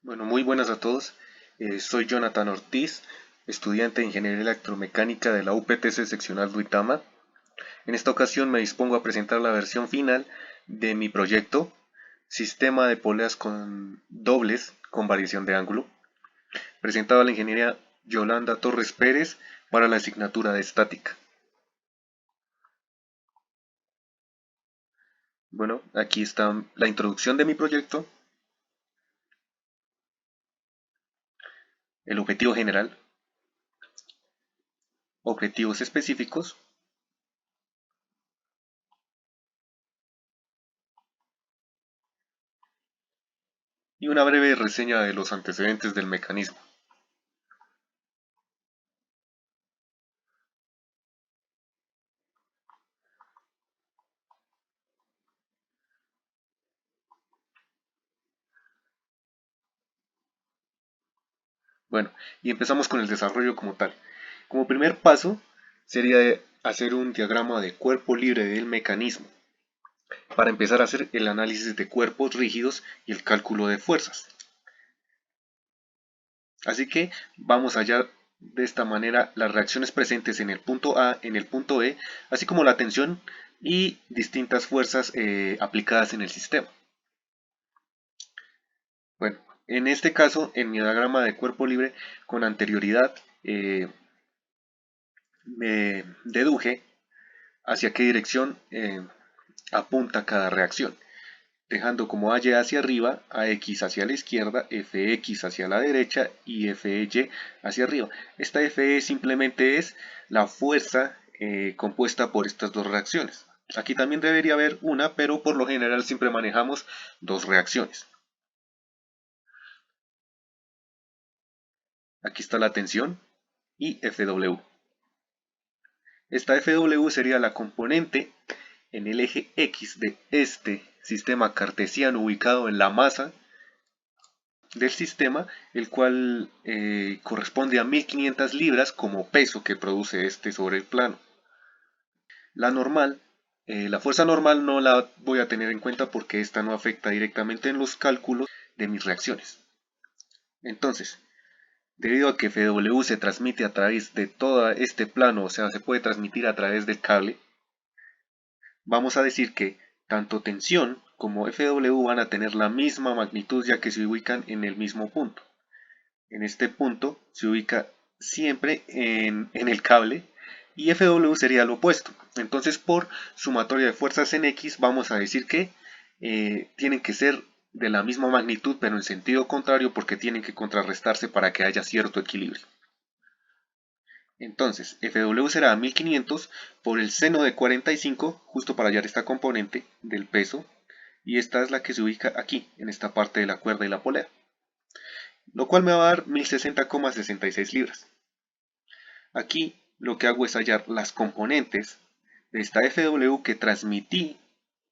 Bueno, muy buenas a todos. Soy Jonathan Ortiz, estudiante de Ingeniería Electromecánica de la UPTC Seccional Duitama. En esta ocasión me dispongo a presentar la versión final de mi proyecto, Sistema de poleas con dobles con variación de ángulo, presentado a la ingeniera Yolanda Torres Pérez para la asignatura de estática. Bueno, aquí está la introducción de mi proyecto, el objetivo general, objetivos específicos y una breve reseña de los antecedentes del mecanismo. Bueno, y empezamos con el desarrollo como tal. Como primer paso sería hacer un diagrama de cuerpo libre del mecanismo para empezar a hacer el análisis de cuerpos rígidos y el cálculo de fuerzas. Así que vamos a hallar de esta manera las reacciones presentes en el punto A, en el punto E, así como la tensión y distintas fuerzas aplicadas en el sistema. Bueno, en este caso, en mi diagrama de cuerpo libre con anterioridad, me deduje hacia qué dirección apunta cada reacción, dejando como AY hacia arriba, AX hacia la izquierda, FX hacia la derecha y FY hacia arriba. Esta FE simplemente es la fuerza compuesta por estas dos reacciones. Aquí también debería haber una, pero por lo general siempre manejamos dos reacciones. Aquí está la tensión y FW. Esta FW sería la componente en el eje X de este sistema cartesiano ubicado en la masa del sistema, el cual corresponde a 1500 libras como peso que produce este sobre el plano. La normal, la fuerza normal no la voy a tener en cuenta porque esta no afecta directamente en los cálculos de mis reacciones. Entonces, debido a que FW se transmite a través de todo este plano, o sea, se puede transmitir a través del cable, vamos a decir que tanto tensión como FW van a tener la misma magnitud ya que se ubican en el mismo punto. En este punto se ubica siempre en el cable y FW sería lo opuesto. Entonces por sumatoria de fuerzas en X vamos a decir que tienen que ser de la misma magnitud pero en sentido contrario porque tienen que contrarrestarse para que haya cierto equilibrio. Entonces, FW será 1500 por el seno de 45, justo para hallar esta componente del peso, y esta es la que se ubica aquí, en esta parte de la cuerda y la polea, lo cual me va a dar 1060,66 libras. Aquí lo que hago es hallar las componentes de esta FW que transmití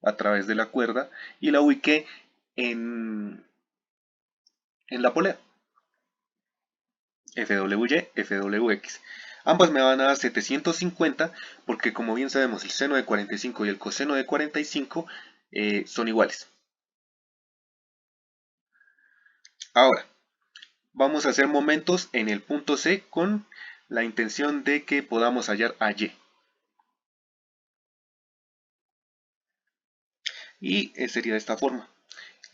a través de la cuerda y la ubiqué en, en la polea. FWY, FWX. Ambas me van a dar 750 porque como bien sabemos el seno de 45 y el coseno de 45 son iguales. Ahora, vamos a hacer momentos en el punto C con la intención de que podamos hallar a Y. Y sería de esta forma.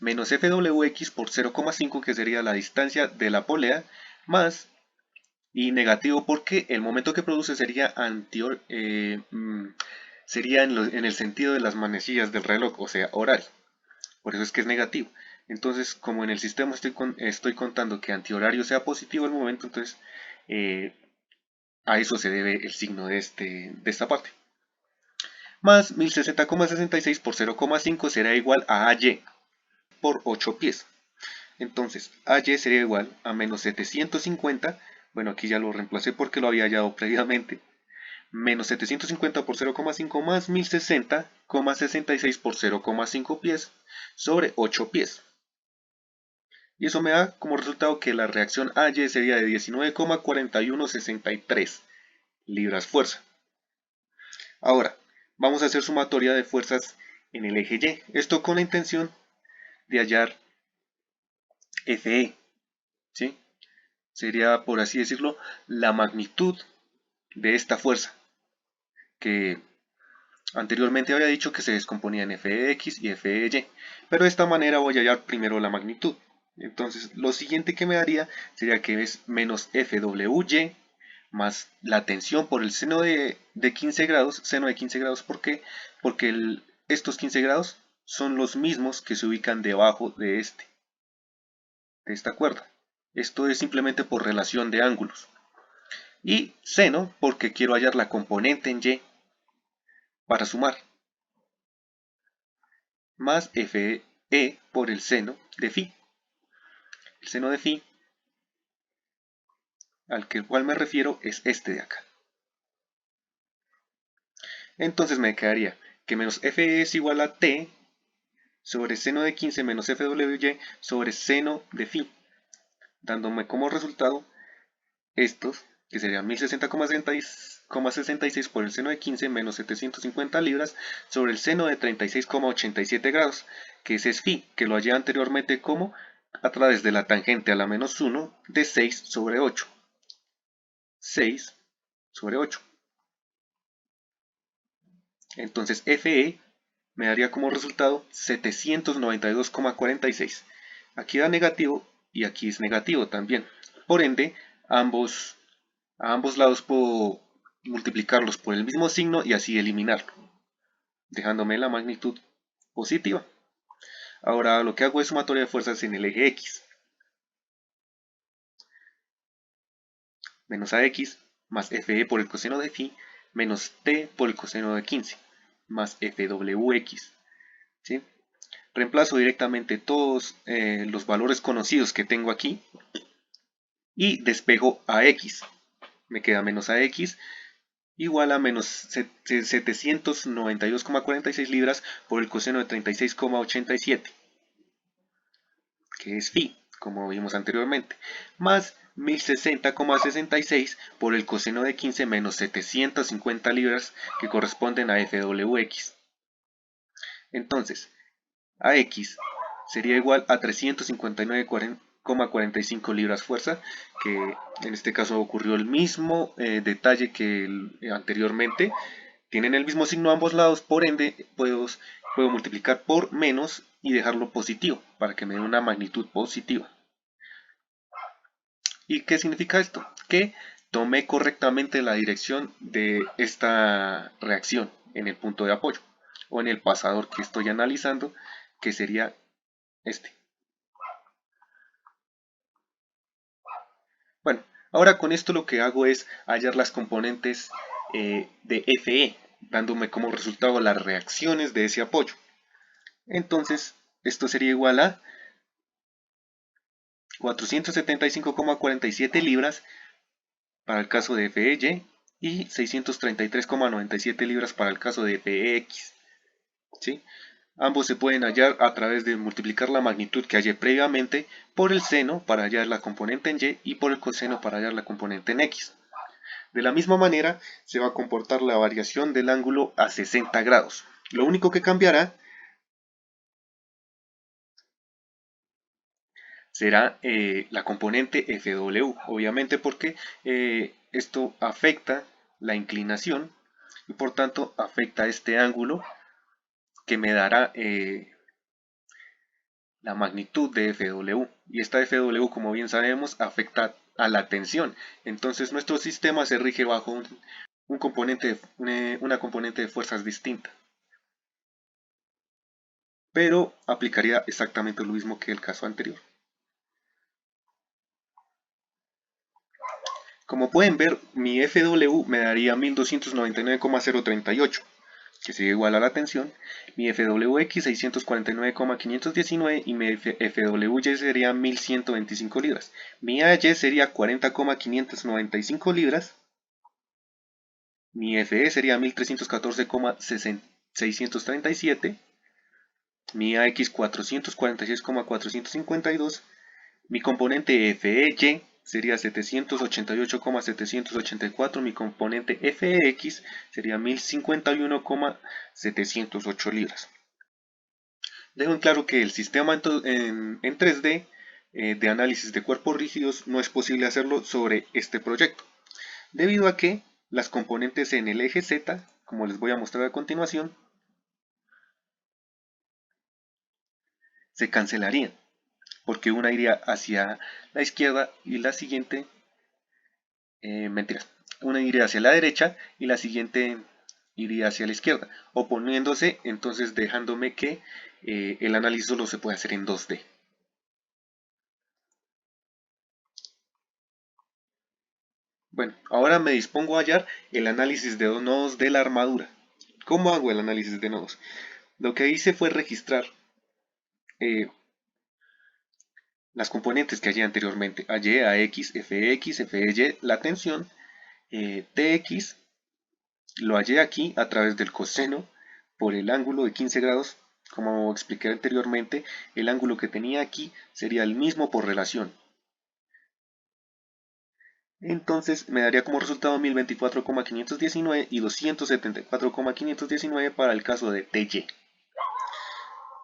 Menos FWX por 0,5 que sería la distancia de la polea más y negativo porque el momento que produce sería sería en el sentido de las manecillas del reloj, o sea, horario. Por eso es que es negativo. Entonces, como en el sistema estoy contando que antihorario sea positivo el momento, entonces eh, a eso se debe el signo de esta parte. Más 1060,66 por 0,5 será igual a AY por 8 pies. Entonces, AY sería igual a menos 750. Bueno, aquí ya lo reemplacé porque lo había hallado previamente. Menos 750 por 0,5 más 1060,66 por 0,5 pies sobre 8 pies. Y eso me da como resultado que la reacción AY sería de 19,4163 libras fuerza. Ahora, vamos a hacer sumatoria de fuerzas en el eje Y. Esto con la intención de hallar FE. ¿sí? Sería, por así decirlo, la magnitud de esta fuerza, que anteriormente había dicho que se descomponía en Fx y Fy, pero de esta manera voy a hallar primero la magnitud. Entonces, lo siguiente que me daría sería que es menos Fwy más la tensión por el seno de 15 grados. Seno de 15 grados, ¿por qué? Porque estos 15 grados son los mismos que se ubican debajo de esta cuerda. Esto es simplemente por relación de ángulos. Y seno, porque quiero hallar la componente en y para sumar, más Fe por el seno de phi. El seno de phi al cual me refiero es este de acá. Entonces me quedaría que menos Fe es igual a t sobre seno de 15 menos Fwy sobre seno de phi, dándome como resultado estos, que serían 1060,66 por el seno de 15 menos 750 libras sobre el seno de 36,87 grados, que ese es phi, que lo hallé anteriormente como a través de la tangente a la menos 1 de 6 sobre 8. 6 sobre 8. Entonces Fe me daría como resultado 792,46. Aquí da negativo y aquí es negativo también. Por ende, a ambos lados puedo multiplicarlos por el mismo signo y así eliminarlo, dejándome la magnitud positiva. Ahora lo que hago es sumatoria de fuerzas en el eje X. Menos AX más FE por el coseno de phi menos T por el coseno de 15 más FWX. ¿Sí? Reemplazo directamente todos los valores conocidos que tengo aquí y despejo a X. Me queda menos AX igual a menos 792,46 libras por el coseno de 36,87, que es phi, como vimos anteriormente, más 1060,66 por el coseno de 15 menos 750 libras, que corresponden a Fwx. Entonces, AX sería igual a 359,45 libras fuerza, que en este caso ocurrió el mismo detalle que anteriormente. Tienen el mismo signo a ambos lados, por ende puedo multiplicar por menos y dejarlo positivo para que me dé una magnitud positiva. ¿Y qué significa esto? Que tomé correctamente la dirección de esta reacción en el punto de apoyo o en el pasador que estoy analizando, que sería este. Bueno, ahora con esto lo que hago es hallar las componentes de Fe, dándome como resultado las reacciones de ese apoyo. Entonces, esto sería igual a 475,47 libras para el caso de FY y 633,97 libras para el caso de FX. ¿Sí? Ambos se pueden hallar a través de multiplicar la magnitud que hallé previamente por el seno para hallar la componente en Y y por el coseno para hallar la componente en X. De la misma manera se va a comportar la variación del ángulo a 60 grados. Lo único que cambiará será la componente Fw, obviamente porque esto afecta la inclinación y por tanto afecta este ángulo que me dará la magnitud de Fw, y esta Fw, como bien sabemos, afecta a la tensión. Entonces nuestro sistema se rige bajo una componente de fuerzas distinta, pero aplicaría exactamente lo mismo que el caso anterior. Como pueden ver, mi Fw me daría 1299,038, que sería igual a la tensión, mi Fwx 649,519 y mi Fwy sería 1125 libras. Mi Ay sería 40,595 libras. Mi Fe sería 1314,637. Mi AX 446,452. Mi componente Fey sería 788,784. Mi componente Fx sería 1051,708 libras. Dejo en claro que el sistema en 3D de análisis de cuerpos rígidos no es posible hacerlo sobre este proyecto, debido a que las componentes en el eje Z, como les voy a mostrar a continuación, se cancelarían, porque una iría hacia la izquierda y la siguiente, mentiras, una iría hacia la derecha y la siguiente iría hacia la izquierda, oponiéndose, entonces dejándome que el análisis solo se puede hacer en 2D. Bueno, ahora me dispongo a hallar el análisis de nodos de la armadura. ¿Cómo hago el análisis de nodos? Lo que hice fue registrar eh, las componentes que hallé anteriormente. Hallé AX, FX, FY, la tensión, TX, lo hallé aquí a través del coseno por el ángulo de 15 grados. Como expliqué anteriormente, el ángulo que tenía aquí sería el mismo por relación. Entonces me daría como resultado 1024,519 y 274,519 para el caso de TY.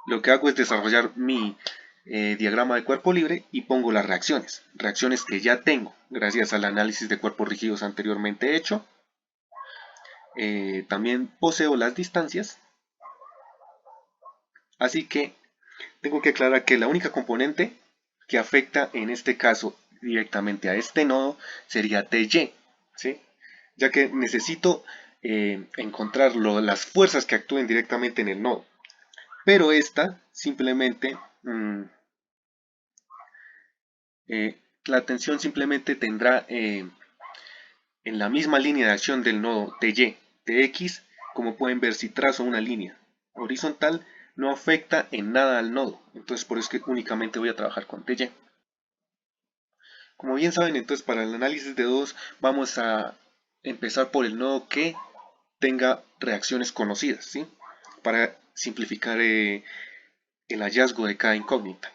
Lo que hago es desarrollar mi diagrama de cuerpo libre y pongo las reacciones que ya tengo gracias al análisis de cuerpos rígidos anteriormente hecho. También poseo las distancias, así que tengo que aclarar que la única componente que afecta en este caso directamente a este nodo sería TY, ¿sí? Ya que necesito encontrar las fuerzas que actúen directamente en el nodo, pero esta simplemente la tensión simplemente tendrá en la misma línea de acción del nodo TY, TX, como pueden ver si trazo una línea horizontal, no afecta en nada al nodo, entonces por eso es que únicamente voy a trabajar con TY. Como bien saben, entonces para el análisis de nodos vamos a empezar por el nodo que tenga reacciones conocidas, ¿sí? Para simplificar el hallazgo de cada incógnita.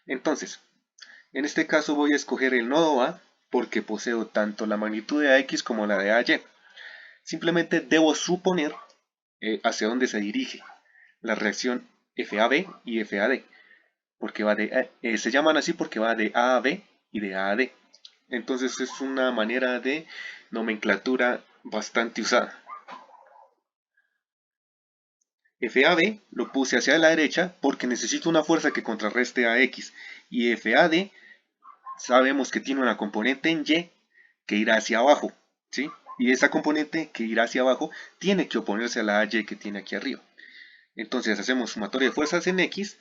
Entonces, en este caso voy a escoger el nodo A porque poseo tanto la magnitud de AX como la de AY. Simplemente debo suponer hacia dónde se dirige la reacción FAB y FAD, porque se llaman así porque va de A a B y de A a D. Entonces es una manera de nomenclatura bastante usada. FAB lo puse hacia la derecha porque necesito una fuerza que contrarreste a X, y FAD sabemos que tiene una componente en Y que irá hacia abajo, ¿sí? Y esa componente que irá hacia abajo tiene que oponerse a la AY que tiene aquí arriba. Entonces hacemos sumatoria de fuerzas en X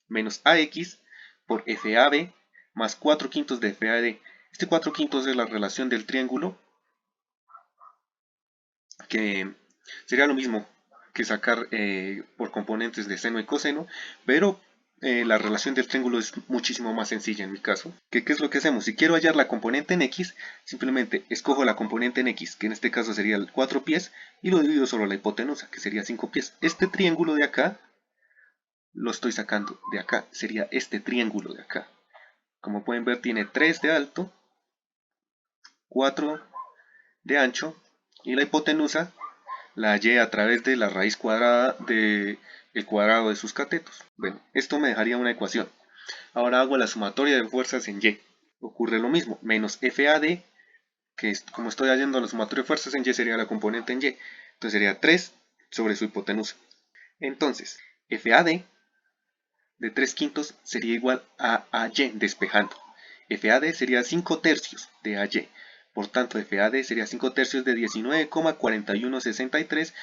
menos AX por FAB más 4 quintos de FAD. Este 4 quintos es la relación del triángulo, que sería lo mismo que sacar por componentes de seno y coseno, pero la relación del triángulo es muchísimo más sencilla en mi caso. ¿Qué es lo que hacemos? Si quiero hallar la componente en X, simplemente escojo la componente en X, que en este caso sería 4 pies, y lo divido sobre la hipotenusa, que sería 5 pies. Este triángulo de acá lo estoy sacando de acá, sería este triángulo de acá. Como pueden ver, tiene 3 de alto, 4 de ancho, y la hipotenusa la hallé a través de la raíz cuadrada del cuadrado de sus catetos. Bueno, esto me dejaría una ecuación. Ahora hago la sumatoria de fuerzas en Y. Ocurre lo mismo, menos FAD, que como estoy haciendo la sumatoria de fuerzas en Y, sería la componente en Y. Entonces sería 3 sobre su hipotenusa. Entonces, FAD de 3 quintos sería igual a AY despejando. FAD sería 5 tercios de AY. Por tanto, FAD sería 5 tercios de 19,4163,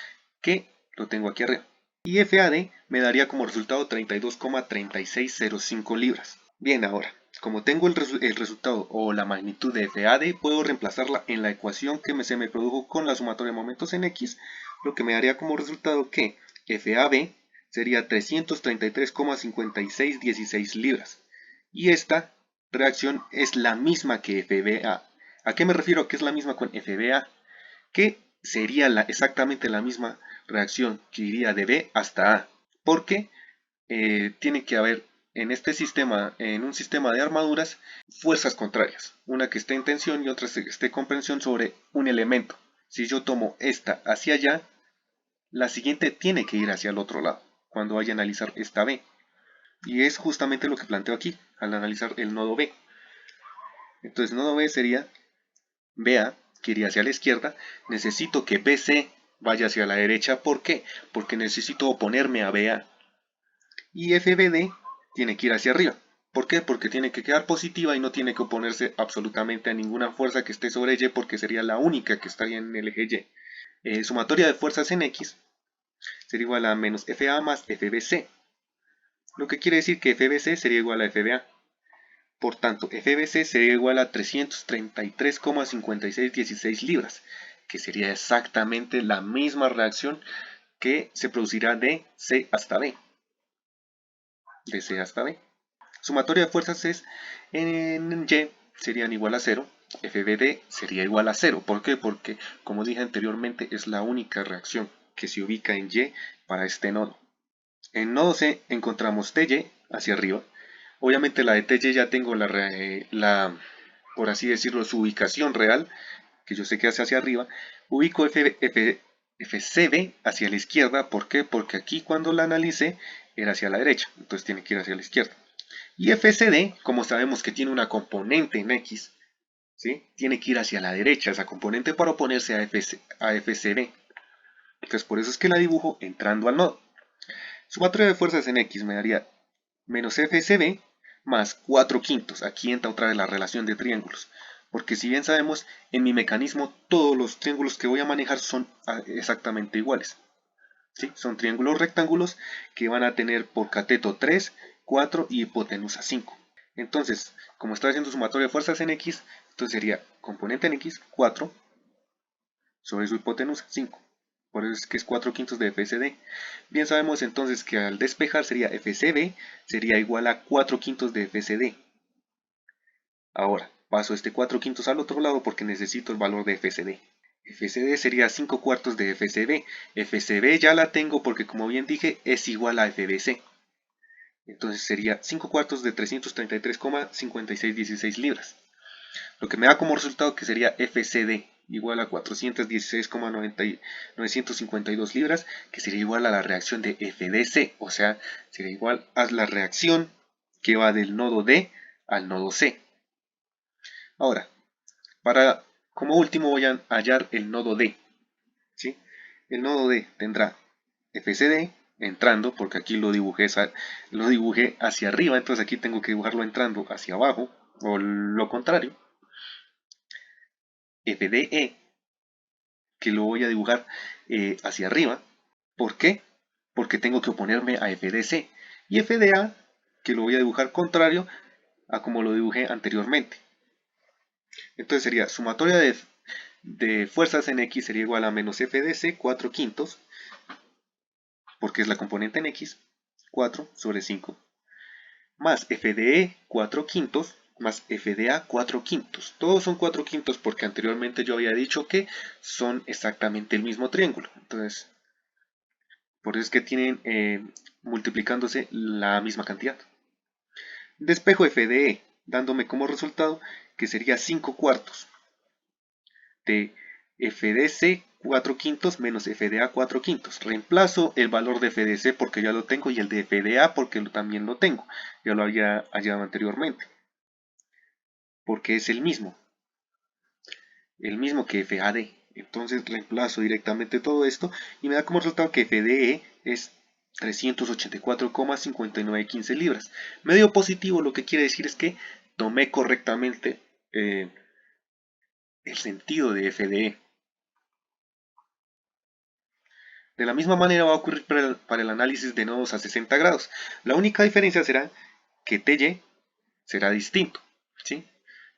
que lo tengo aquí arriba. Y FAD me daría como resultado 32,3605 libras. Bien, ahora, como tengo el resultado o la magnitud de FAD, puedo reemplazarla en la ecuación que se me produjo con la sumatoria de momentos en X, lo que me daría como resultado que FAB sería 333,5616 libras. Y esta reacción es la misma que FBA. ¿A qué me refiero que es la misma con FBA? Que sería exactamente la misma reacción que iría de B hasta A. Porque tiene que haber en este sistema, en un sistema de armaduras, fuerzas contrarias. Una que esté en tensión y otra que esté en comprensión sobre un elemento. Si yo tomo esta hacia allá, la siguiente tiene que ir hacia el otro lado cuando vaya a analizar esta B. Y es justamente lo que planteo aquí al analizar el nodo B. Entonces, nodo B sería BA, que iría hacia la izquierda. Necesito que BC vaya hacia la derecha. ¿Por qué? Porque necesito oponerme a BA. Y FBD tiene que ir hacia arriba. ¿Por qué? Porque tiene que quedar positiva y no tiene que oponerse absolutamente a ninguna fuerza que esté sobre Y, porque sería la única que estaría en el eje Y. Sumatoria de fuerzas en X sería igual a menos FA más FBC. Lo que quiere decir que FBC sería igual a FBA. Por tanto, FBC sería igual a 333,5616 libras, que sería exactamente la misma reacción que se producirá de C hasta B. De C hasta B. Sumatoria de fuerzas es en Y serían igual a 0. FBD sería igual a 0. ¿Por qué? Porque, como dije anteriormente, es la única reacción que se ubica en Y para este nodo. En nodo C encontramos TY hacia arriba. Obviamente la de TY ya tengo por así decirlo, su ubicación real, que yo sé que hace hacia arriba. Ubico FCB hacia la izquierda. ¿Por qué? Porque aquí cuando la analicé era hacia la derecha, entonces tiene que ir hacia la izquierda. Y FCD, como sabemos que tiene una componente en X, ¿sí? Tiene que ir hacia la derecha esa componente para oponerse a FCB. Entonces por eso es que la dibujo entrando al nodo. Sumatoria de fuerzas en X me daría menos FCB más 4 quintos. Aquí entra otra vez la relación de triángulos. Porque si bien sabemos, en mi mecanismo todos los triángulos que voy a manejar son exactamente iguales. ¿Sí? Son triángulos rectángulos que van a tener por cateto 3, 4 y hipotenusa 5. Entonces, como estoy haciendo sumatoria de fuerzas en X, entonces sería componente en X 4 sobre su hipotenusa 5. Por eso es que es 4 quintos de FCD. Bien sabemos entonces que al despejar sería FCB sería igual a 4 quintos de FCD. Ahora, paso este 4 quintos al otro lado porque necesito el valor de FCD. FCD sería 5 cuartos de FCB. FCB ya la tengo porque, como bien dije, es igual a FBC. Entonces sería 5 cuartos de 333,5616 libras. Lo que me da como resultado que sería FCD igual a 416,952 libras, que sería igual a la reacción de FDC. O sea, sería igual a la reacción que va del nodo D al nodo C. Ahora, como último voy a hallar el nodo D. ¿Sí? El nodo D tendrá FCD entrando, porque aquí lo dibujé hacia arriba, entonces aquí tengo que dibujarlo entrando hacia abajo, o lo contrario. FDE, que lo voy a dibujar hacia arriba. ¿Por qué? Porque tengo que oponerme a FDC. Y FDA, que lo voy a dibujar contrario a como lo dibujé anteriormente. Entonces sería sumatoria de fuerzas en X sería igual a menos FDC 4 quintos, porque es la componente en X, 4 sobre 5, más FDE 4 quintos, más FDA 4 quintos. Todos son 4 quintos porque anteriormente yo había dicho que son exactamente el mismo triángulo. Entonces, por eso es que tienen multiplicándose la misma cantidad. Despejo FDE, dándome como resultado que sería 5 cuartos de FDC 4 quintos menos FDA 4 quintos. Reemplazo el valor de FDC porque ya lo tengo y el de FDA porque también lo tengo. Ya lo había hallado anteriormente. Porque es el mismo que FAD. Entonces reemplazo directamente todo esto y me da como resultado que FDE es 384,5915 libras. Medio positivo lo que quiere decir es que tomé correctamente el sentido de FDE. De la misma manera va a ocurrir para el análisis de nodos a 60 grados. La única diferencia será que TY será distinto. ¿Sí?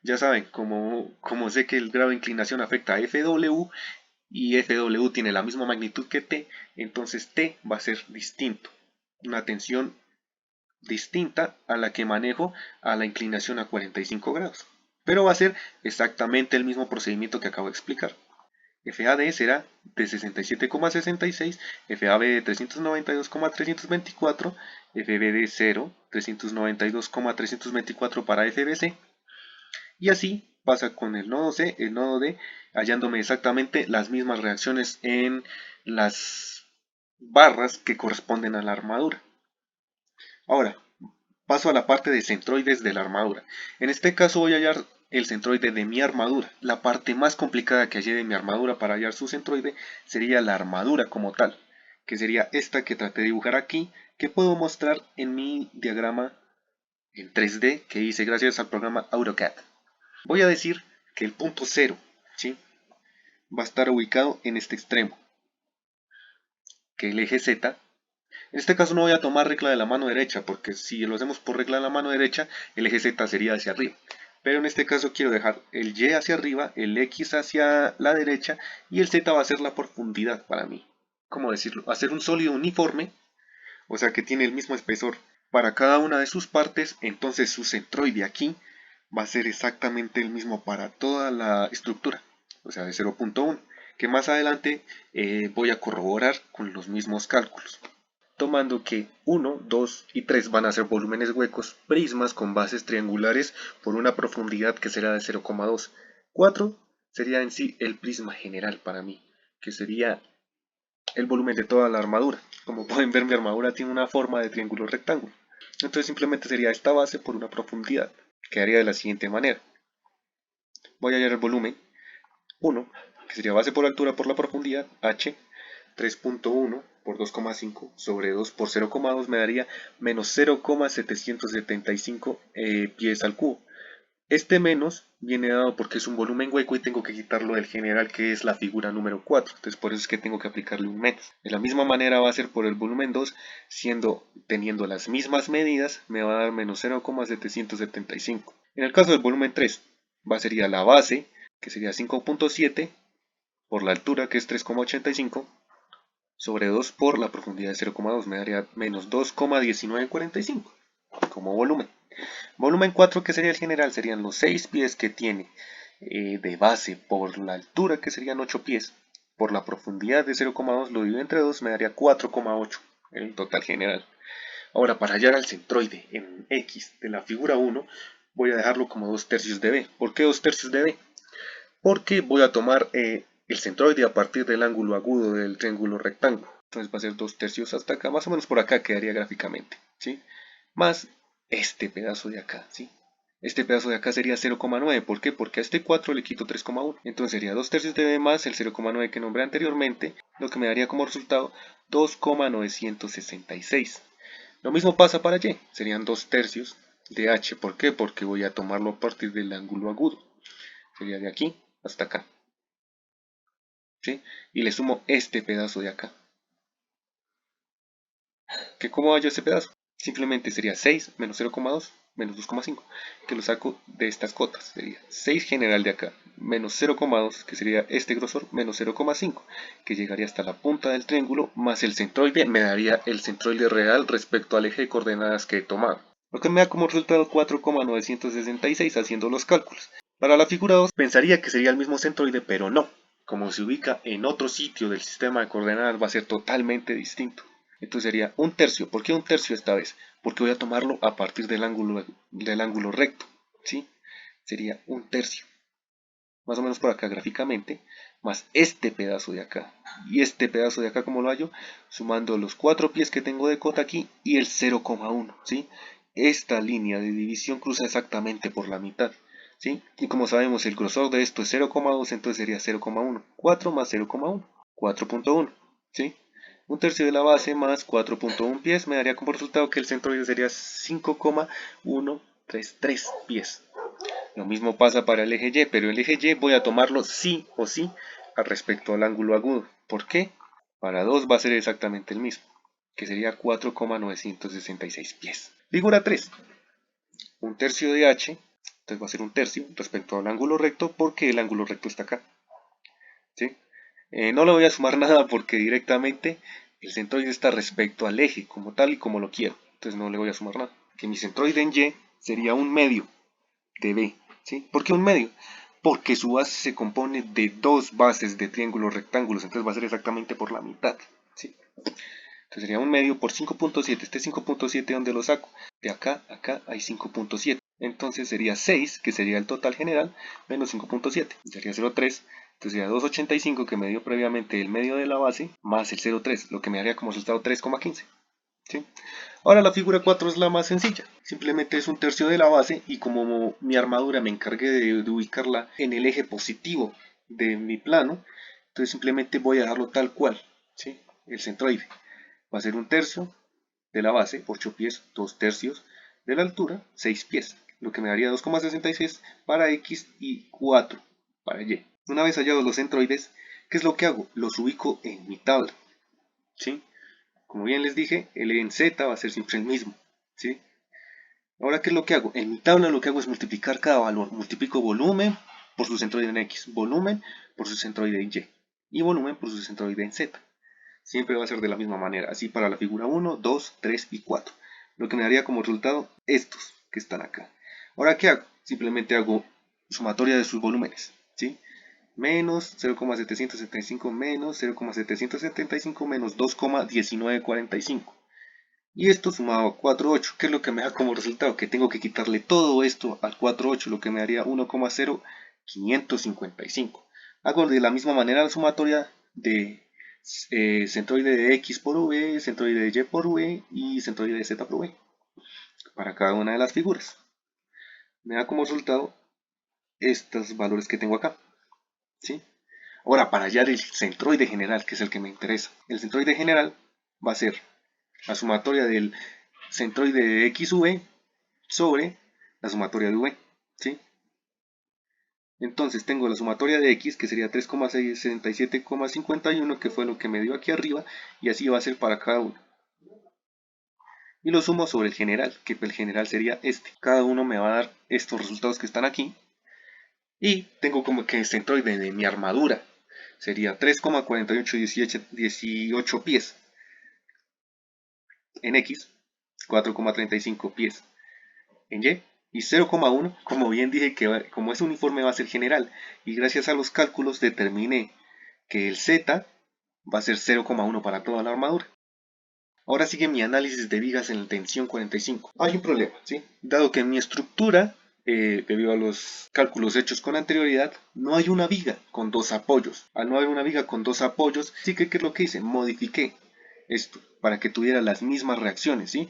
Ya saben, como sé que el grado de inclinación afecta a FW y FW tiene la misma magnitud que T, entonces T va a ser distinto. Una tensión distinta a la que manejo a la inclinación a 45 grados. Pero va a ser exactamente el mismo procedimiento que acabo de explicar. FAD será de 67,66, FAB de 392,324, FBD 0, 392,324 para FBC. Y así pasa con el nodo C, el nodo D, hallándome exactamente las mismas reacciones en las barras que corresponden a la armadura. Ahora, paso a la parte de centroides de la armadura. En este caso voy a hallar el centroide de mi armadura. La parte más complicada que hallé de mi armadura para hallar su centroide sería la armadura como tal, que sería esta que traté de dibujar aquí, que puedo mostrar en mi diagrama en 3D que hice gracias al programa AutoCAD. Voy a decir que el punto 0, ¿sí?, va a estar ubicado en este extremo, que el eje Z. En este caso no voy a tomar regla de la mano derecha, porque si lo hacemos por regla de la mano derecha, el eje Z sería hacia arriba. Pero en este caso quiero dejar el Y hacia arriba, el X hacia la derecha y el Z va a ser la profundidad para mí. ¿Cómo decirlo? Hacer un sólido uniforme, o sea que tiene el mismo espesor para cada una de sus partes, entonces su centroide aquí va a ser exactamente el mismo para toda la estructura, o sea de 0.1, que más adelante voy a corroborar con los mismos cálculos, tomando que 1, 2 y 3 van a ser volúmenes huecos, prismas con bases triangulares por una profundidad que será de 0,2. 4 sería en sí el prisma general para mí, que sería el volumen de toda la armadura. Como pueden ver, mi armadura tiene una forma de triángulo rectángulo. Entonces simplemente sería esta base por una profundidad. Quedaría de la siguiente manera. Voy a hallar el volumen 1, que sería base por altura por la profundidad, h, 3.1 por 2,5 sobre 2 por 0,2 me daría menos 0,775 pies al cubo. Este menos viene dado porque es un volumen hueco y tengo que quitarlo del general, que es la figura número 4. Entonces por eso es que tengo que aplicarle un menos. De la misma manera va a ser por el volumen 2, teniendo las mismas medidas, me va a dar menos 0,775. En el caso del volumen 3, sería la base, que sería 5.7, por la altura, que es 3,85, sobre 2 por la profundidad de 0,2, me daría menos 2,1945 como volumen. Volumen 4, que sería el general, serían los 6 pies que tiene de base por la altura, que serían 8 pies, por la profundidad de 0,2, lo divido entre 2, me daría 4,8 el total general. Ahora, para hallar al centroide en X de la figura 1, voy a dejarlo como 2/3 de B. ¿Por qué 2/3 de B? Porque voy a tomar el centroide a partir del ángulo agudo del triángulo rectángulo. Entonces va a ser 2/3 hasta acá, más o menos por acá quedaría gráficamente, ¿sí? Más este pedazo de acá, ¿sí? Este pedazo de acá sería 0,9. ¿Por qué? Porque a este 4 le quito 3,1. Entonces sería 2/3 de B más el 0,9 que nombré anteriormente, lo que me daría como resultado 2,966. Lo mismo pasa para Y, serían 2/3 de H. ¿Por qué? Porque voy a tomarlo a partir del ángulo agudo. Sería de aquí hasta acá, ¿sí? Y le sumo este pedazo de acá. ¿Que cómo hallo ese pedazo? Simplemente sería 6 menos 0,2 menos 2,5, que lo saco de estas cotas. Sería 6 general de acá, menos 0,2, que sería este grosor, menos 0,5, que llegaría hasta la punta del triángulo, más el centroide, me daría el centroide real respecto al eje de coordenadas que he tomado. Lo que me da como resultado 4,966 haciendo los cálculos. Para la figura 2 pensaría que sería el mismo centroide, pero no. Como se ubica en otro sitio del sistema de coordenadas va a ser totalmente distinto. Entonces sería 1/3. ¿Por qué 1/3 esta vez? Porque voy a tomarlo a partir del ángulo recto, ¿sí? Sería 1/3. Más o menos por acá gráficamente, más este pedazo de acá. Y este pedazo de acá, ¿cómo lo hallo? Sumando los 4 pies que tengo de cota aquí y el 0,1, ¿sí? Esta línea de división cruza exactamente por la mitad, ¿sí? Y como sabemos, el grosor de esto es 0,2, entonces sería 0,1. 4 más 0,1, 4.1, ¿sí? 1/3 de la base más 4.1 pies me daría como resultado que el centroide sería 5,133 pies. Lo mismo pasa para el eje Y, pero el eje Y voy a tomarlo sí o sí al respecto al ángulo agudo. ¿Por qué? Para 2 va a ser exactamente el mismo, que sería 4,966 pies. Figura 3. 1/3 de H, entonces va a ser 1/3 respecto al ángulo recto, porque el ángulo recto está acá, ¿sí? No le voy a sumar nada porque directamente el centroide está respecto al eje como tal y como lo quiero. Entonces no le voy a sumar nada. Que mi centroide en Y sería 1/2 de B. ¿Sí? ¿Por qué 1/2? Porque su base se compone de 2 bases de triángulos rectángulos. Entonces va a ser exactamente por la mitad, ¿sí? Entonces sería 1/2 por 5.7. Este 5.7, ¿dónde lo saco? De acá a acá hay 5.7. Entonces sería 6, que sería el total general, menos 5.7. Sería 0,3. Entonces sería 2,85 que me dio previamente el medio de la base, más el 0,3, lo que me daría como resultado 3,15. ¿sí? Ahora la figura 4 es la más sencilla, simplemente es un tercio de la base y como mi armadura me encargué de ubicarla en el eje positivo de mi plano, entonces simplemente voy a dejarlo tal cual, ¿sí? El centroide va a ser un tercio de la base, 8 pies, 2 tercios de la altura, 6 pies, lo que me daría 2,66 para X y 4 para Y. Una vez hallados los centroides, ¿qué es lo que hago? Los ubico en mi tabla, ¿sí? Como bien les dije, el en Z va a ser siempre el mismo, ¿sí? Ahora, ¿qué es lo que hago? En mi tabla lo que hago es multiplicar cada valor. Multiplico volumen por su centroide en X, volumen por su centroide en Y y volumen por su centroide en Z. Siempre va a ser de la misma manera, así para la figura 1, 2, 3 y 4. Lo que me daría como resultado estos que están acá. Ahora, ¿qué hago? Simplemente hago sumatoria de sus volúmenes, ¿sí? Menos 0,775 menos 0,775 menos 2,1945. Y esto sumado a 4,8, que es lo que me da como resultado, que tengo que quitarle todo esto al 4,8, lo que me daría 1,0555. Hago de la misma manera la sumatoria de centroide de X por V, centroide de Y por V y centroide de Z por V, para cada una de las figuras. Me da como resultado estos valores que tengo acá, ¿sí? Ahora, para hallar el centroide general, que es el que me interesa, el centroide general va a ser la sumatoria del centroide de XV sobre la sumatoria de V, ¿sí? Entonces tengo la sumatoria de X, que sería 3,667,51, que fue lo que me dio aquí arriba, y así va a ser para cada uno. Y lo sumo sobre el general, que el general sería este. Cada uno me va a dar estos resultados que están aquí. Y tengo como que el centroide de mi armadura sería 3,4818 pies en X, 4,35 pies en Y 0,1, como bien dije, que como es uniforme va a ser general, y gracias a los cálculos determiné que el Z va a ser 0,1 para toda la armadura. Ahora sigue mi análisis de vigas en la tensión 45. Hay un problema, ¿sí? Dado que en mi estructura, debido a los cálculos hechos con anterioridad, no hay una viga con dos apoyos. Al no haber una viga con dos apoyos, sí que ¿qué es lo que hice? Modifiqué esto para que tuviera las mismas reacciones, ¿sí?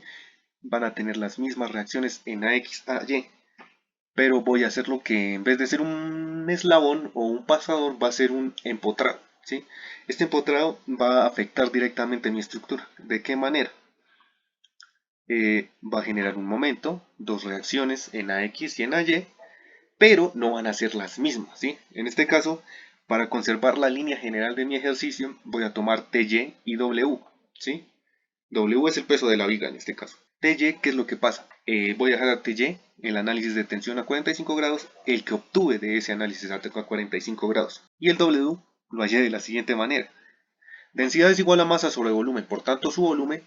Van a tener las mismas reacciones en AX, AY, pero voy a hacer lo que en vez de ser un eslabón o un pasador va a ser un empotrado, ¿sí? Este empotrado va a afectar directamente mi estructura. ¿De qué manera? Va a generar un momento, dos reacciones en AX y en AY, pero no van a ser las mismas, ¿sí? En este caso, para conservar la línea general de mi ejercicio, voy a tomar TY y W, ¿sí? W es el peso de la viga en este caso. TY, ¿qué es lo que pasa? Voy a dejar a TY el análisis de tensión a 45 grados, el que obtuve de ese análisis a 45 grados. Y el W lo hallé de la siguiente manera. Densidad es igual a masa sobre volumen, por tanto su volumen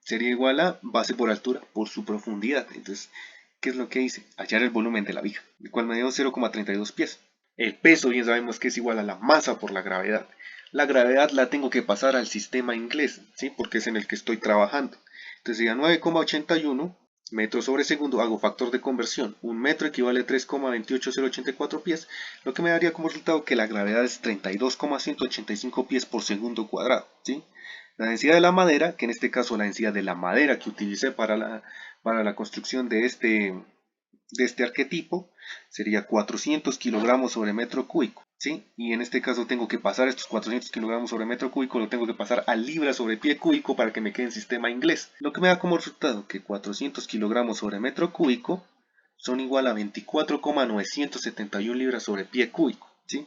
sería igual a base por altura por su profundidad. Entonces, ¿qué es lo que hice? Hallar el volumen de la viga, el cual me dio 0,32 pies. El peso bien sabemos que es igual a la masa por la gravedad. La gravedad la tengo que pasar al sistema inglés, ¿sí? Porque es en el que estoy trabajando. Entonces sería 9,81 metros sobre segundo, hago factor de conversión. Un metro equivale a 3,28084 pies, lo que me daría como resultado que la gravedad es 32,185 pies por segundo cuadrado, ¿sí? La densidad de la madera, que en este caso la densidad de la madera que utilicé para la construcción de este arquetipo, sería 400 kilogramos sobre metro cúbico, ¿sí? Y en este caso tengo que pasar estos 400 kilogramos sobre metro cúbico, lo tengo que pasar a libras sobre pie cúbico para que me quede en sistema inglés. Lo que me da como resultado que 400 kilogramos sobre metro cúbico son igual a 24,971 libras sobre pie cúbico, ¿sí?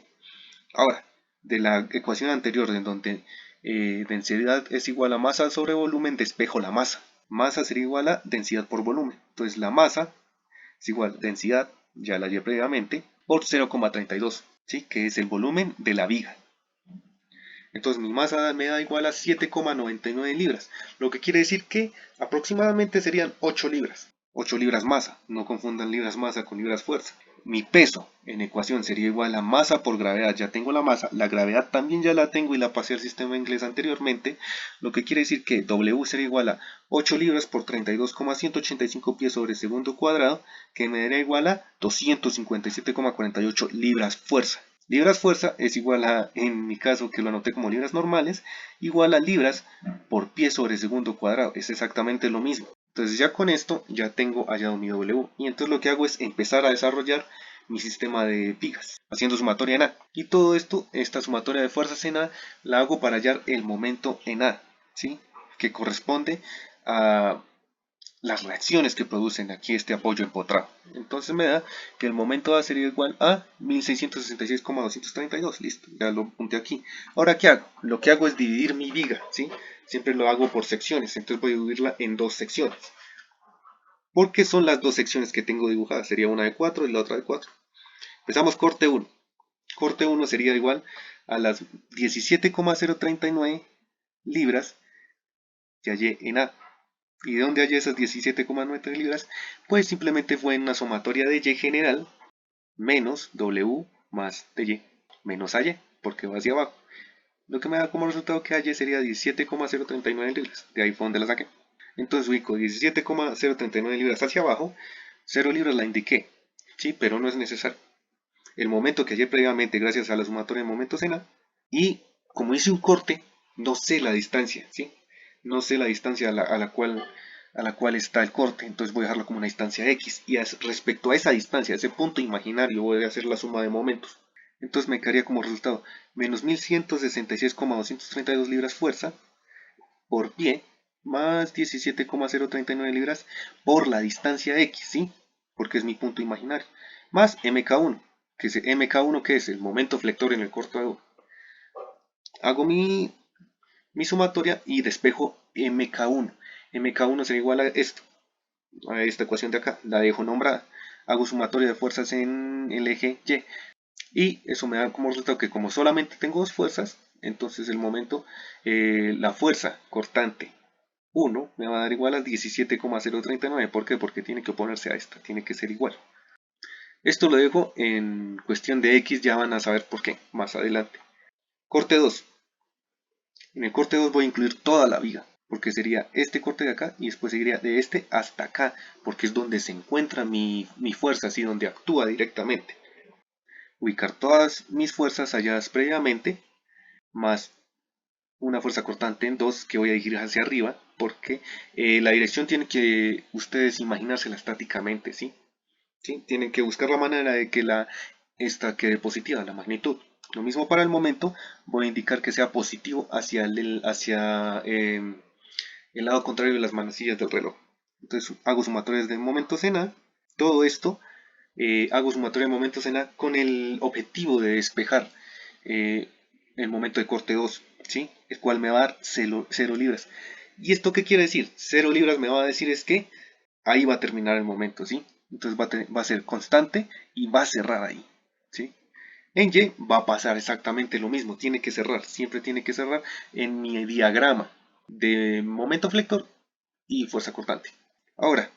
Ahora, de la ecuación anterior, en donde densidad es igual a masa sobre volumen, despejo la masa. Masa sería igual a densidad por volumen. Entonces la masa es igual a densidad, ya la hallé previamente, por 0,32, ¿sí? Que es el volumen de la viga. Entonces mi masa me da igual a 7,99 libras, lo que quiere decir que aproximadamente serían 8 libras. 8 libras masa, no confundan libras masa con libras fuerza. Mi peso en ecuación sería igual a masa por gravedad, ya tengo la masa, la gravedad también ya la tengo y la pasé al sistema inglés anteriormente, lo que quiere decir que W sería igual a 8 libras por 32,185 pies sobre segundo cuadrado, que me daría igual a 257,48 libras fuerza. Libras fuerza es igual a, en mi caso que lo anoté como libras normales, igual a libras por pie sobre segundo cuadrado. Es exactamente lo mismo. Entonces ya con esto ya tengo hallado mi W. Y entonces lo que hago es empezar a desarrollar mi sistema de vigas, haciendo sumatoria en A. Y todo esto, esta sumatoria de fuerzas en A, la hago para hallar el momento en A, ¿sí? Que corresponde a las reacciones que producen aquí este apoyo empotrado. Entonces me da que el momento A sería igual a 1666,232. Listo, ya lo apunté aquí. Ahora, ¿qué hago? Lo que hago es dividir mi viga, ¿sí? Siempre lo hago por secciones, entonces voy a dividirla en dos secciones. ¿Por qué son las dos secciones que tengo dibujadas? Sería una de 4 y la otra de 4. Empezamos corte 1. Corte 1 sería igual a las 17,039 libras que hallé en A. ¿Y de dónde hallé esas 17,9 libras? Pues simplemente fue en una sumatoria de Y general menos W más de Y menos AY, porque va hacia abajo. Lo que me da como resultado que AY sería 17,039 libras. De ahí fue donde la saqué. Entonces ubico 17,039 libras hacia abajo. 0 libras la indiqué. Sí, pero no es necesario. El momento que hallé previamente gracias a la sumatoria de momentos en A. Y como hice un corte, no sé la distancia, ¿sí? No sé la distancia a la cual está el corte, entonces voy a dejarlo como una distancia X. Y respecto a esa distancia, a ese punto imaginario, voy a hacer la suma de momentos. Entonces me quedaría como resultado menos 1166,232 libras fuerza por pie más 17,039 libras por la distancia X, ¿sí? Porque es mi punto imaginario. Más MK1, que es MK1, que es el momento flector en el corto. Hago mi sumatoria y despejo MK1. MK1 será igual a esto, a esta ecuación de acá. La dejo nombrada. Hago sumatoria de fuerzas en el eje Y. Y eso me da como resultado que como solamente tengo dos fuerzas, entonces el momento, la fuerza cortante 1 me va a dar igual a 17,039. ¿Por qué? Porque tiene que oponerse a esta, tiene que ser igual. Esto lo dejo en cuestión de X, ya van a saber por qué más adelante. Corte 2. En el corte 2 voy a incluir toda la viga, porque sería este corte de acá y después seguiría de este hasta acá, porque es donde se encuentra mi fuerza, así donde actúa directamente. Ubicar todas mis fuerzas halladas previamente, más una fuerza cortante en 2 que voy a dirigir hacia arriba, porque la dirección tiene que ustedes imaginársela estáticamente, ¿sí? ¿Sí? Tienen que buscar la manera de que esta quede positiva, la magnitud. Lo mismo para el momento, voy a indicar que sea positivo hacia el lado contrario de las manecillas del reloj. Entonces hago sumatorias de momentos en A. Todo esto hago sumatoria de momentos en A con el objetivo de despejar eh, el momento de corte 2, ¿sí? El cual me va a dar 0 libras. ¿Y esto qué quiere decir? 0 libras me va a decir es que ahí va a terminar el momento, ¿sí? Entonces va a ser constante y va a cerrar ahí, ¿sí? En Y va a pasar exactamente lo mismo, tiene que cerrar, siempre tiene que cerrar en mi diagrama de momento flector y fuerza cortante. Ahora,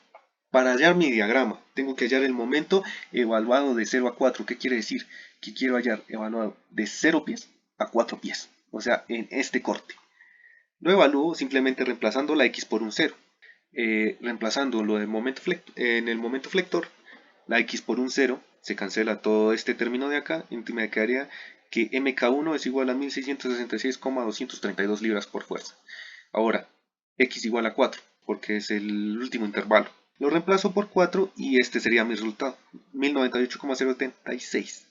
para hallar mi diagrama, tengo que hallar el momento evaluado de 0 a 4. ¿Qué quiere decir? Que quiero hallar evaluado de 0 pies a 4 pies, o sea, en este corte. Lo evalúo simplemente reemplazando la X por un 0. Reemplazando lo del momento en el momento flector, la X por un 0, se cancela todo este término de acá, y me quedaría que MK1 es igual a 1666,232 libras por fuerza. Ahora, X igual a 4, porque es el último intervalo. Lo reemplazo por 4 y este sería mi resultado, 1098,076.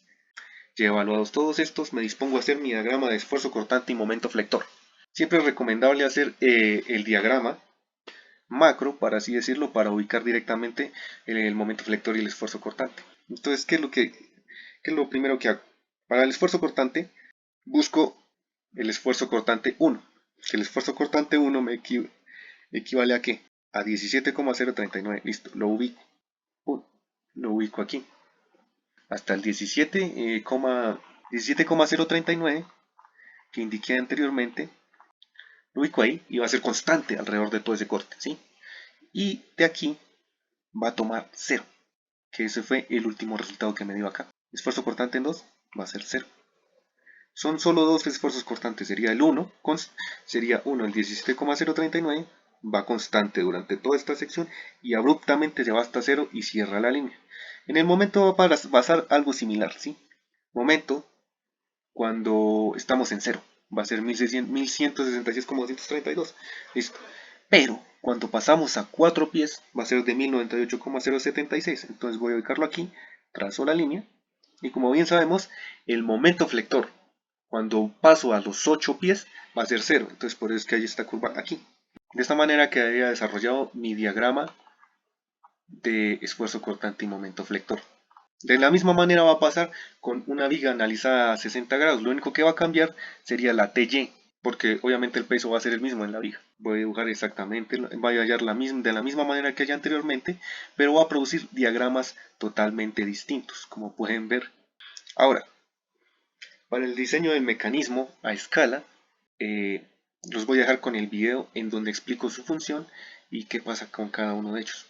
Ya evaluados todos estos, me dispongo a hacer mi diagrama de esfuerzo cortante y momento flector. Siempre es recomendable hacer el diagrama macro, para así decirlo, para ubicar directamente el momento flector y el esfuerzo cortante. Entonces, ¿qué es lo primero que hago? Para el esfuerzo cortante, busco el esfuerzo cortante 1. Que el esfuerzo cortante 1 me equivale a ¿qué? A 17,039. Listo, lo ubico. Lo ubico aquí. Hasta el 17,039 que indiqué anteriormente, lo ubico ahí y va a ser constante alrededor de todo ese corte, ¿sí? Y de aquí va a tomar 0, que ese fue el último resultado que me dio acá. Esfuerzo cortante en 2 va a ser 0. Son solo dos esfuerzos cortantes, sería el 1, sería 1 el 17,039, va constante durante toda esta sección y abruptamente se va hasta 0 y cero y cierra la línea. En el momento va a pasar algo similar, ¿sí? Momento cuando estamos en cero. Va a ser 1166,232. Listo. Pero cuando pasamos a 4 pies va a ser de 1098,076. Entonces voy a ubicarlo aquí, trazo la línea. Y como bien sabemos, el momento flector cuando paso a los 8 pies va a ser cero. Entonces por eso es que hay esta curva aquí. De esta manera quedaría desarrollado mi diagrama de esfuerzo cortante y momento flector. De la misma manera va a pasar con una viga analizada a 60 grados. Lo único que va a cambiar sería la TY, porque obviamente el peso va a ser el mismo en la viga. Voy a dibujar exactamente, va a hallar de la misma manera que haya anteriormente, pero va a producir diagramas totalmente distintos, como pueden ver. Ahora, para el diseño del mecanismo a escala, eh, los voy a dejar con el video en donde explico su función y qué pasa con cada uno de ellos.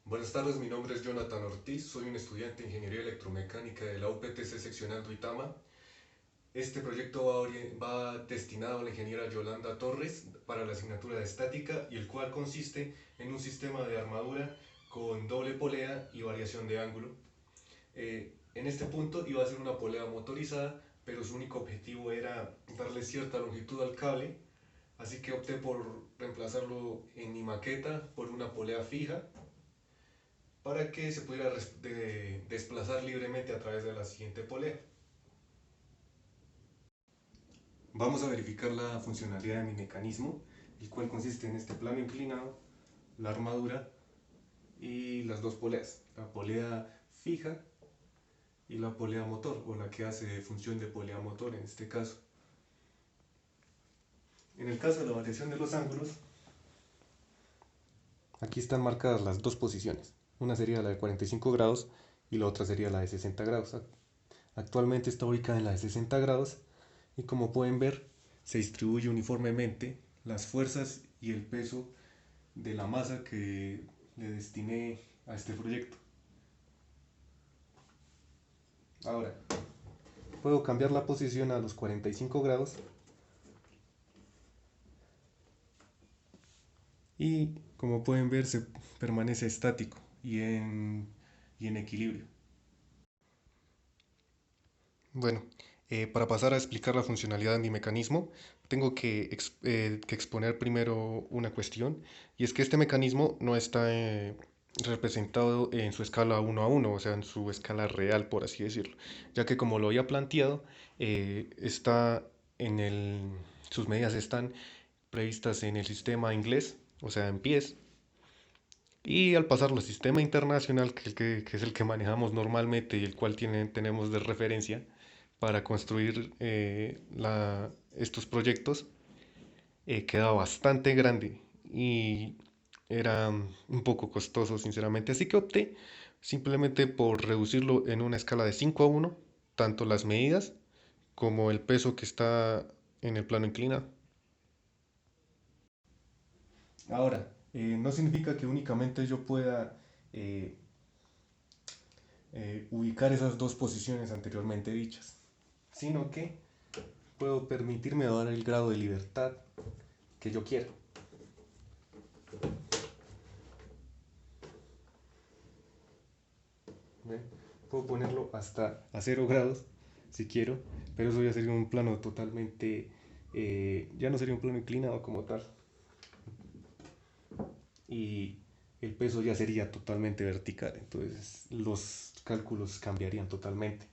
Buenas tardes, mi nombre es Jonathan Ortiz, soy un estudiante de Ingeniería Electromecánica de la UPTC seccional Duitama. Este proyecto va destinado a la ingeniera Yolanda Torres para la asignatura de estática y el cual consiste en un sistema de armadura con doble polea y variación de ángulo. En este punto iba a ser una polea motorizada, pero su único objetivo era darle cierta longitud al cable, así que opté por reemplazarlo en mi maqueta por una polea fija para que se pudiera desplazar libremente a través de la siguiente polea. Vamos a verificar la funcionalidad de mi mecanismo, el cual consiste en este plano inclinado, la armadura y las dos poleas, la polea fija y la polea motor, o la que hace función de polea motor en este caso. En el caso de la variación de los ángulos, aquí están marcadas las dos posiciones. Una sería la de 45 grados y la otra sería la de 60 grados. Actualmente está ubicada en la de 60 grados y como pueden ver se distribuye uniformemente las fuerzas y el peso de la masa que le destiné a este proyecto. Ahora, puedo cambiar la posición a los 45 grados y como pueden ver se permanece estático y en equilibrio. Bueno, para pasar a explicar la funcionalidad de mi mecanismo, tengo que exponer primero una cuestión, y es que este mecanismo no está representado en su escala 1 a 1, o sea, en su escala real, por así decirlo, ya que como lo había planteado, está en el, sus medidas están previstas en el sistema inglés, o sea, en pies, y al pasarlo al sistema internacional, que es el que manejamos normalmente y el cual tenemos de referencia para construir estos proyectos, quedaba bastante grande y era un poco costoso, sinceramente. Así que opté simplemente por reducirlo en una escala de 5 a 1, tanto las medidas como el peso que está en el plano inclinado. Ahora, no significa que únicamente yo pueda eh, ubicar esas dos posiciones anteriormente dichas, sino que puedo permitirme dar el grado de libertad que yo quiera. ¿Ven? Puedo ponerlo hasta a 0 grados si quiero, pero eso ya sería un plano totalmente, ya no sería un plano inclinado como tal, y el peso ya sería totalmente vertical, entonces los cálculos cambiarían totalmente.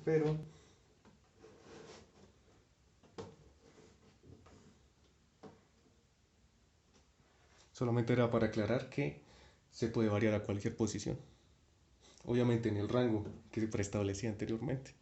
Pero solamente era para aclarar que se puede variar a cualquier posición, obviamente en el rango que se preestablecía anteriormente.